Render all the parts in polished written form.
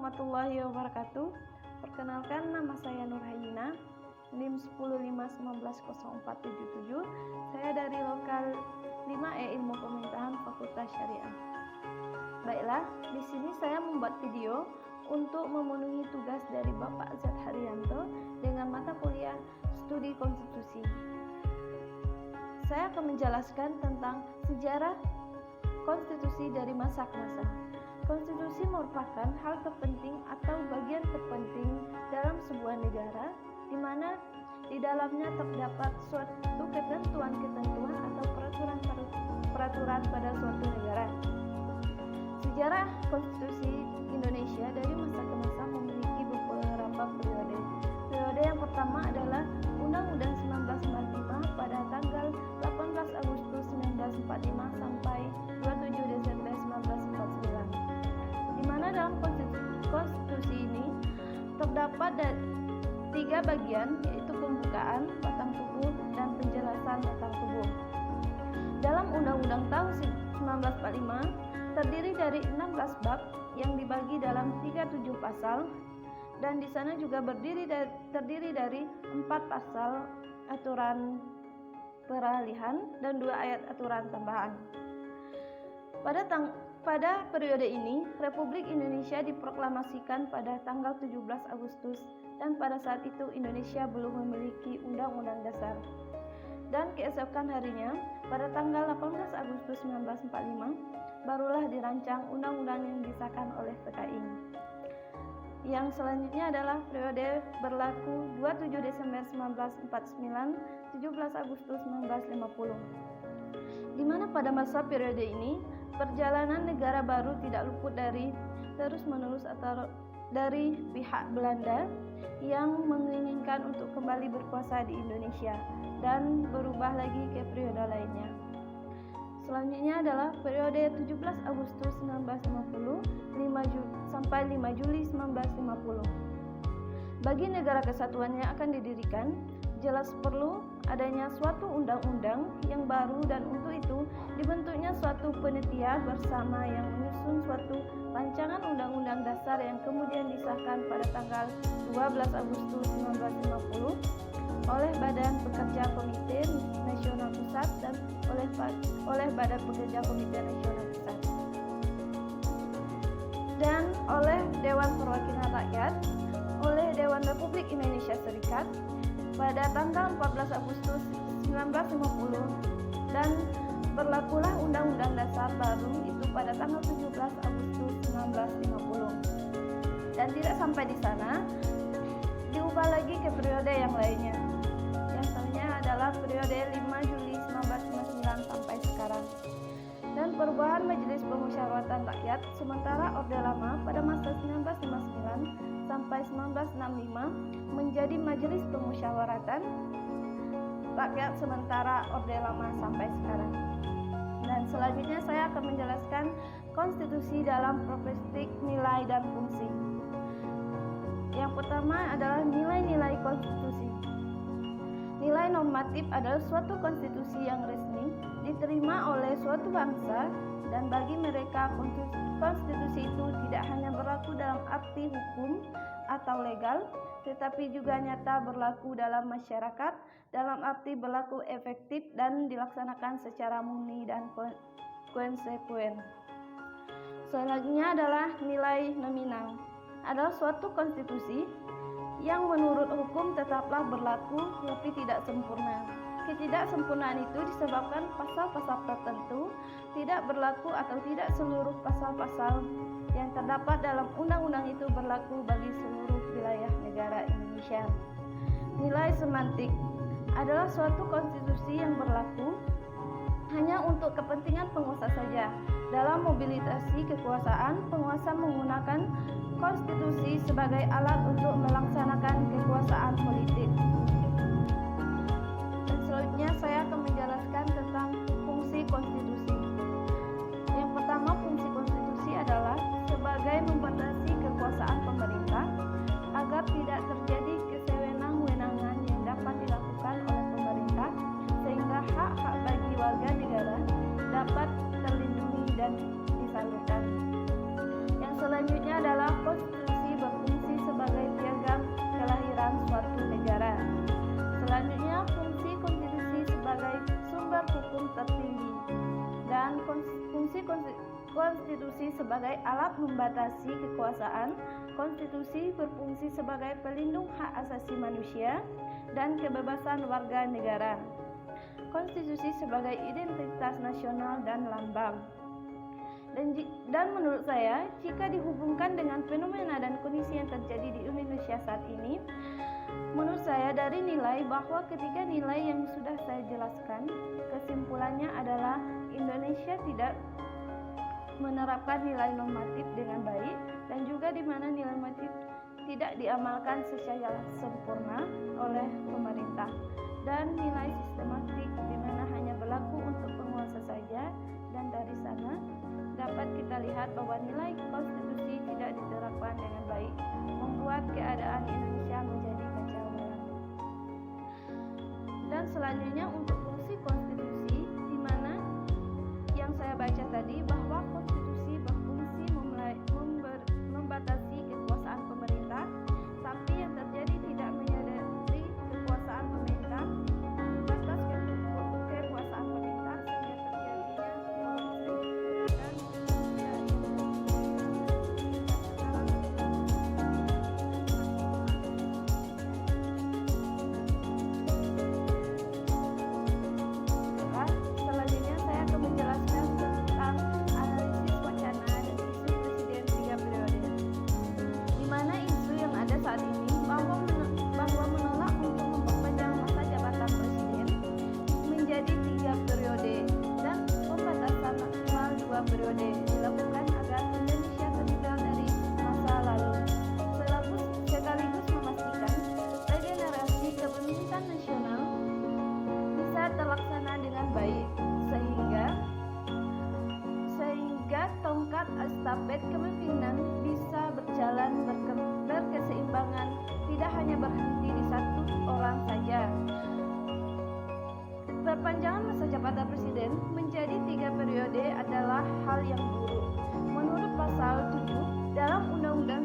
warahmatullahi wabarakatuh. Perkenalkan, nama saya Nurhayina, NIM 105190477. Saya dari lokal 5E Ilmu Pemerintahan Fakultas Syariah. Baiklah, di sini saya membuat video untuk memenuhi tugas dari Bapak Z. Haryanto dengan mata kuliah Studi Konstitusi. Saya akan menjelaskan tentang sejarah konstitusi dari masa ke masa. Konstitusi merupakan hal terpenting atau bagian terpenting dalam sebuah negara, di mana di dalamnya terdapat suatu ketentuan-ketentuan atau peraturan pada suatu negara. Sejarah konstitusi Indonesia dari masa ke masa memiliki beberapa periode. Periode yang pertama adalah Undang-Undang 1945 pada tanggal 18 Agustus 1945 sampai 27 Desember 1949. Di mana dalam konstitusi ini terdapat tiga bagian, yaitu pembukaan, batang tubuh, dan penjelasan batang tubuh. Dalam Undang-Undang tahun 1945 terdiri dari 16 bab yang dibagi dalam 37 pasal, dan di sana juga terdiri dari 4 pasal aturan peralihan dan 2 ayat aturan tambahan. Pada periode ini, Republik Indonesia diproklamasikan pada tanggal 17 Agustus dan pada saat itu Indonesia belum memiliki Undang-Undang Dasar. Dan keesokan harinya, pada tanggal 18 Agustus 1945, barulah dirancang undang-undang yang disahkan oleh PKI. Yang selanjutnya adalah periode berlaku 27 Desember 1949, 17 Agustus 1950. Di mana pada masa periode ini, perjalanan negara baru tidak luput dari terus-menerus atau dari pihak Belanda yang menginginkan untuk kembali berkuasa di Indonesia dan berubah lagi ke periode lainnya. Selanjutnya adalah periode 17 Agustus 1950 sampai 5 Juli 1950. Bagi negara kesatuan yang akan didirikan, jelas perlu adanya suatu undang-undang yang baru, dan untuk itu dibentuknya suatu panitia bersama yang menyusun suatu rancangan undang-undang dasar yang kemudian disahkan pada tanggal 12 Agustus 1950 oleh Badan Pekerja Komite Nasional Pusat dan oleh Badan Pekerja Komite Nasional Pusat dan oleh Dewan Perwakilan Rakyat, oleh Dewan Republik Indonesia Serikat pada tanggal 14 Agustus 1950, dan berlakulah Undang-Undang Dasar baru itu pada tanggal 17 Agustus 1950. Dan tidak sampai di sana, diubah lagi ke periode yang lainnya. Yang selanjutnya adalah periode 5 Juli 1959 sampai sekarang. Dan perubahan Majelis Permusyawaratan Rakyat sementara Orde Lama pada masa 1959 sampai 1965 menjadi Majelis Permusyawaratan Rakyat sementara Orde Lama sampai sekarang. Dan selanjutnya saya akan menjelaskan konstitusi dalam perspektif nilai dan fungsi. Yang pertama adalah nilai-nilai konstitusi. Nilai normatif adalah suatu konstitusi yang resmi diterima oleh suatu bangsa, dan bagi mereka konstitusi itu tidak hanya berlaku dalam arti hukum atau legal, tetapi juga nyata berlaku dalam masyarakat dalam arti berlaku efektif dan dilaksanakan secara murni dan konsekuen. Selanjutnya adalah nilai nominal. Adalah suatu konstitusi yang menurut hukum tetaplah berlaku tapi tidak sempurna. Ketidaksempurnaan itu disebabkan pasal-pasal tertentu tidak berlaku atau tidak seluruh pasal-pasal yang terdapat dalam undang-undang itu berlaku bagi seluruh wilayah negara Indonesia. Nilai semantik adalah suatu konstitusi yang berlaku hanya untuk kepentingan penguasa saja. Dalam mobilisasi kekuasaan, penguasa menggunakan konstitusi sebagai alat untuk melaksanakan kekuasaan politik. Dan selanjutnya saya akan menjelaskan tentang fungsi konstitusi. Yang pertama, fungsi konstitusi adalah sebagai membatasi kekuasaan pemerintah agar tidak terjadi kesewenang-wenangan yang dapat dilakukan oleh pemerintah, sehingga hak-hak bagi warga negara dapat terlindungi dan disalurkan. Yang selanjutnya adalah konstitusi konstitusi sebagai alat membatasi kekuasaan, konstitusi berfungsi sebagai pelindung hak asasi manusia dan kebebasan warga negara, konstitusi sebagai identitas nasional dan lambang. Dan menurut saya, jika dihubungkan dengan fenomena dan kondisi yang terjadi di Indonesia saat ini, menurut saya dari nilai bahwa ketiga nilai yang sudah saya jelaskan, kesimpulannya adalah Indonesia tidak menerapkan nilai normatif dengan baik, dan juga di mana nilai normatif tidak diamalkan secara sempurna oleh pemerintah, dan nilai sistematik di mana hanya berlaku untuk penguasa saja, dan dari sana dapat kita lihat bahwa nilai konstitusi tidak diterapkan dengan baik, membuat keadaan Indonesia menjadi kacau balau. Dan selanjutnya untuk fungsi konstitusi, di mana yang saya baca tadi bahwa konstitusi berfungsi membatasi kekuasaan pemerintah, tapi yang terjadi tidak menyadari kekuasaan pemerintah, batas kekuasaan pemerintah sehingga terjadinya korupsi dan selanjutnya saya akan menjelaskan tentang analisis wacana dan isu presiden 3 periode, di mana isu yang ada saat ini bahwa menolak untuk memperpanjang masa jabatan presiden menjadi 3 periode dan pembatasan maksimal 2 periode dilakukan agar Indonesia terhindar dari masa lalu, sekaligus memastikan regenerasi kepemimpinan nasional bisa terlaksana dengan baik, sehingga tongkat estafet kepemimpinan bisa berjalan berkeseimbangan, tidak hanya berhenti di satu orang saja. Perpanjangan masa jabatan presiden menjadi 3 periode adalah hal yang buruk. Menurut pasal 7 dalam Undang-Undang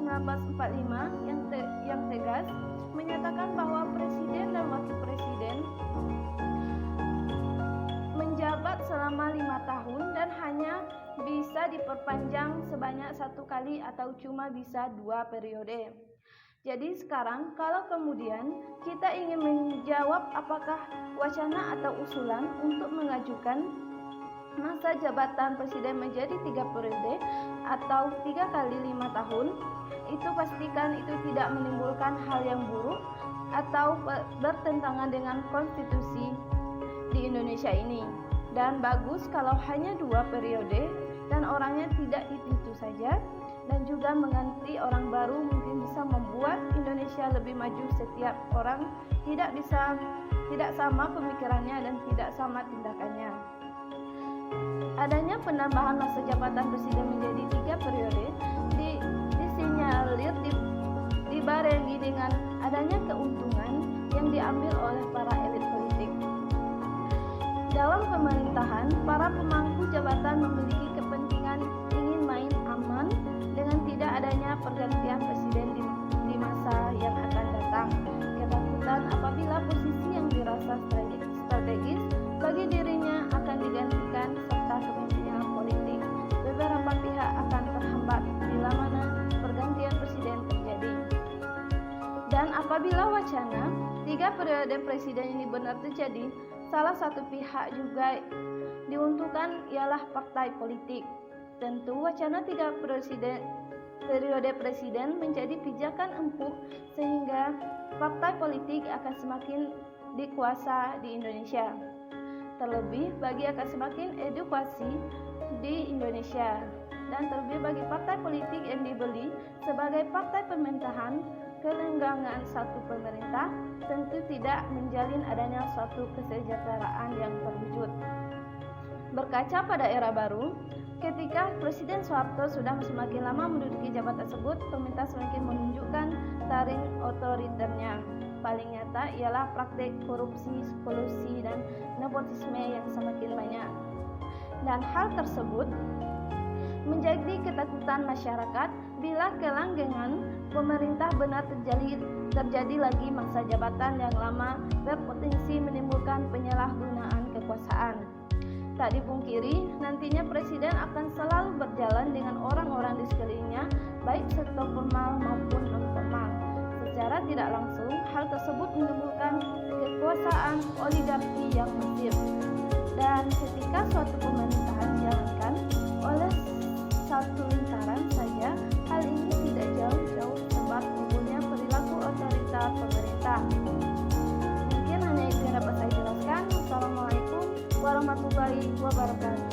1945 yang tegas menyatakan bahwa presiden dan wakil presiden menjabat selama 5 tahun dan hanya bisa diperpanjang sebanyak 1 kali atau cuma bisa 2 periode. Jadi sekarang kalau kemudian kita ingin menjawab apakah wacana atau usulan untuk mengajukan masa jabatan presiden menjadi 3 periode atau 3 kali 5 tahun, itu pastikan itu tidak menimbulkan hal yang buruk atau bertentangan dengan konstitusi di Indonesia ini. Dan bagus kalau hanya 2 periode dan orangnya tidak itu saja, dan juga mengganti orang baru mungkin bisa membuat Indonesia lebih maju. Setiap orang tidak sama pemikirannya dan tidak sama tindakannya. Adanya penambahan masa jabatan presiden menjadi 3 periode disinyalir dibarengi dengan adanya keuntungan yang diambil oleh para elit politik. Dalam pemerintahan, para pemangku jabatan memiliki kepentingan ingin main aman dengan tidak adanya pergantian presiden di masa yang akan datang. Ketakutan apabila posisi yang dirasa strategis bagi dirinya akan digantikan serta kepemimpinan politik beberapa pihak akan terhambat bila mana pergantian presiden terjadi. Dan apabila wacana 3 periode presiden ini benar terjadi, salah satu pihak juga diuntungkan ialah partai politik. Tentu wacana 3 periode presiden menjadi pijakan empuk sehingga partai politik akan semakin dikuasa di Indonesia. Terlebih bagi akan semakin edukasi di Indonesia, dan terlebih bagi partai politik yang dibeli sebagai partai pemerintahan, kelanggengan satu pemerintah tentu tidak menjalin adanya suatu kesejahteraan yang terwujud. Berkaca pada era baru, ketika Presiden Soeharto sudah semakin lama menduduki jabatan tersebut, pemerintah semakin menunjukkan taring otoriternya. Paling nyata ialah praktik korupsi, kolusi, dan nepotisme yang semakin banyak. Dan hal tersebut menjadi ketakutan masyarakat bila kelanggengan pemerintah benar terjadi lagi masa jabatan yang lama berpotensi menimbulkan penyalahgunaan kekuasaan. Tak dipungkiri, nantinya presiden akan selalu berjalan dengan orang-orang di sekelilingnya, baik sektor formal maupun non-formal. Secara tidak langsung, hal tersebut menimbulkan kekuasaan oligarki yang masif. Dan ketika suatu pemerintahan dijalankan oleh satu lingkaran saja, hal ini tidak jauh-jauh sebab timbulnya perilaku otoriter pemerintah. Mungkin hanya itu yang dapat saya jelaskan. Wassalamualaikum warahmatullahi wabarakatuh.